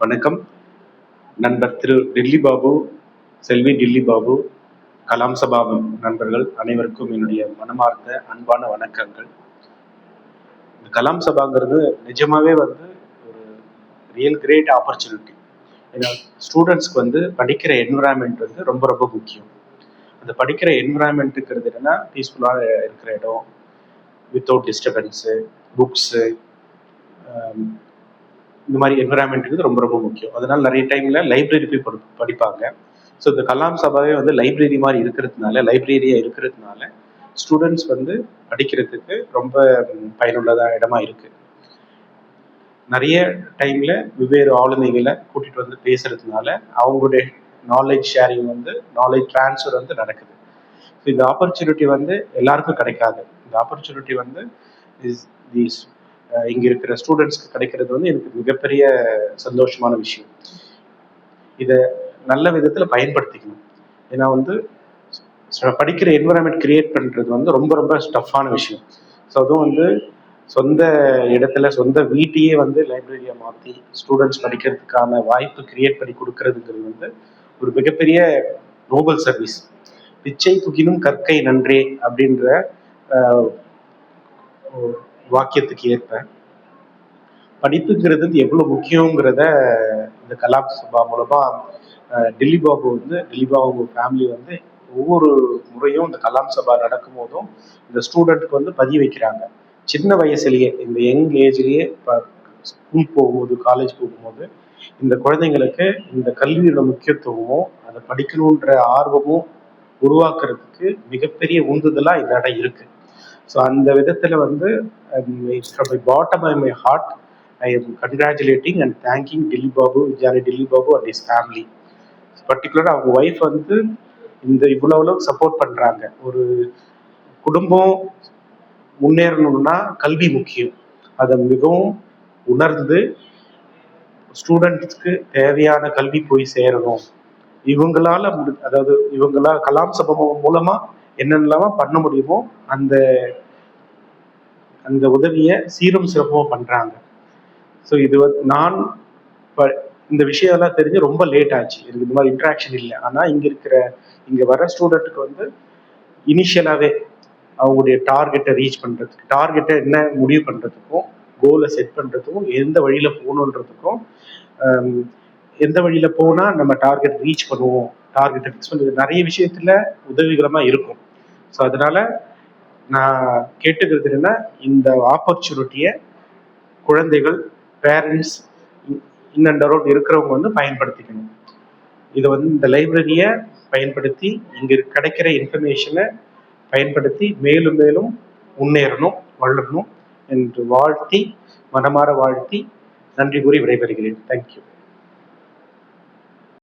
வணக்கம். நண்பர் திரு டில்லி பாபு, செல்வி டில்லி பாபு, கலாம் சபா நண்பர்கள் அனைவருக்கும் என்னுடைய மனமார்ந்த அன்பான வணக்கங்கள். இந்த கலாம் சபாங்கிறது நிஜமாவே ஒரு ரியல் கிரேட் ஆப்பர்ச்சுனிட்டி. ஏன்னா ஸ்டூடெண்ட்ஸ்க்கு படிக்கிற என்விரான்மெண்ட் ரொம்ப ரொம்ப முக்கியம். அந்த படிக்கிற என்விரான்மெண்ட்டுங்கிறது என்னன்னா பீஸ்ஃபுல்லாக இருக்கிற இடம், வித்தவுட் டிஸ்டர்பன்ஸு, புக்ஸு, இந்த மாதிரி என்விரான்மெண்ட்டுக்கு ரொம்ப ரொம்ப முக்கியம். அதனால நிறைய டைம்ல லைப்ரரி போய் படிப்பாங்க. ஸோ இந்த கலாம் சபாவே லைப்ரரி மாதிரி லைப்ரரியா இருக்கிறதுனால ஸ்டூடெண்ட்ஸ் படிக்கிறதுக்கு ரொம்ப பயனுள்ளதா இடமா இருக்கு. நிறைய டைம்ல வெவ்வேறு ஆளுமைகளை கூட்டிட்டு பேசுறதுனால அவங்களுடைய நாலேஜ் ஷேரிங் நாலேஜ் டிரான்ஸ்ஃபர் நடக்குது. ஸோ இந்த ஆப்பர்ச்சுனிட்டி எல்லாருக்கும் கிடைக்காது. இந்த ஆப்பர்ச்சுனிட்டி இங்க இருக்கிற ஸ்டூடெண்ட்ஸ்க்கு கிடைக்கிறது எனக்கு மிகப்பெரிய சந்தோஷமான விஷயம். இதை நல்ல விதத்துல பயன்படுத்திக்கணும். ஏன்னா படிக்கிற என்விரான்மெண்ட் கிரியேட் பண்றது ரொம்ப ரொம்ப டஃப்பான விஷயம். ஸோ அதுவும் சொந்த இடத்துல சொந்த வீட்டையே லைப்ரரியா மாற்றி ஸ்டூடெண்ட்ஸ் படிக்கிறதுக்கான வாய்ப்பு கிரியேட் பண்ணி கொடுக்கறதுங்கிறது ஒரு மிகப்பெரிய நோபல் சர்வீஸ். பிச்சை புகினும் கற்கை நன்றே அப்படின்ற வாக்கியத்துக்கு ஏற்ப படிப்புங்கிறது எவ்வளவு முக்கியங்கிறத இந்த கலாம் சபா மூலமா டில்லி பாபு ஃபேமிலி ஒவ்வொரு முறையும் இந்த கலாம் சபா நடக்கும் போதும் இந்த ஸ்டூடெண்ட்டுக்கு பதிய வைக்கிறாங்க. சின்ன வயசுலயே இந்த யங் ஏஜ்லயே ஸ்கூல் போகும்போது காலேஜ் போகும்போது இந்த குழந்தைங்களுக்கு இந்த கல்வியோட முக்கியத்துவமும் அதை படிக்கணுன்ற ஆர்வமும் உருவாக்குறதுக்கு மிகப்பெரிய உந்துதலா இந்த இடம் இருக்கு. ஸோ அந்த விதத்துல from my bottom of my heart I am congratulating and thanking Vidyani Dilli Babu and his family. பர்டிகுலரா அவங்க ஒய்ஃப் இந்த இவ்வளவு சப்போர்ட் பண்றாங்க. ஒரு குடும்பம் முன்னேறணும்னா கல்வி முக்கியம். அதை மிகவும் உணர்ந்து ஸ்டூடெண்ட்ஸ்க்கு தேவையான கல்வி போய் சேரணும். இவங்களால கலாம் சபம் மூலமா என்னென்னலாம் பண்ண முடியுமோ அந்த அந்த உதவியை சீரும் சிறப்புமா பண்றாங்க. ஸோ இது நான் இந்த விஷயம்லாம் தெரிஞ்சு ரொம்ப லேட் ஆச்சு. எனக்கு இந்த மாதிரி இன்ட்ராக்ஷன் இல்லை. ஆனா இங்க வர ஸ்டூடெண்ட்டுக்கு இனிஷியலாவே அவங்களுடைய டார்கெட்டை என்ன முடிவு பண்றதுக்கும், கோலை செட் பண்றதுக்கும், எந்த வழியில போகணுன்றதுக்கும், எந்த வழியில போனா நம்ம டார்கெட் ரீச் பண்ணுவோம், டார்கெட்டை ஃபிக்ஸ் பண்றது நிறைய விஷயத்துல உதவிகரமா இருக்கும். ஸோ அதனால நான் கேட்டுக்கிறது என்னன்னா, இந்த ஆப்பர்ச்சுனிட்டியை குழந்தைகள், பேரண்ட்ஸ், இன் அண்ட் அரௌண்ட் இருக்கிறவங்க பயன்படுத்திக்கணும். இதை இந்த லைப்ரரியை பயன்படுத்தி இங்க கிடைக்கிற இன்ஃபர்மேஷனை பயன்படுத்தி மேலும் மேலும் முன்னேறணும், வளரணும் என்று மனமாற வாழ்த்தி நன்றி கூறி விடைபெறுகிறேன். தேங்க்யூ.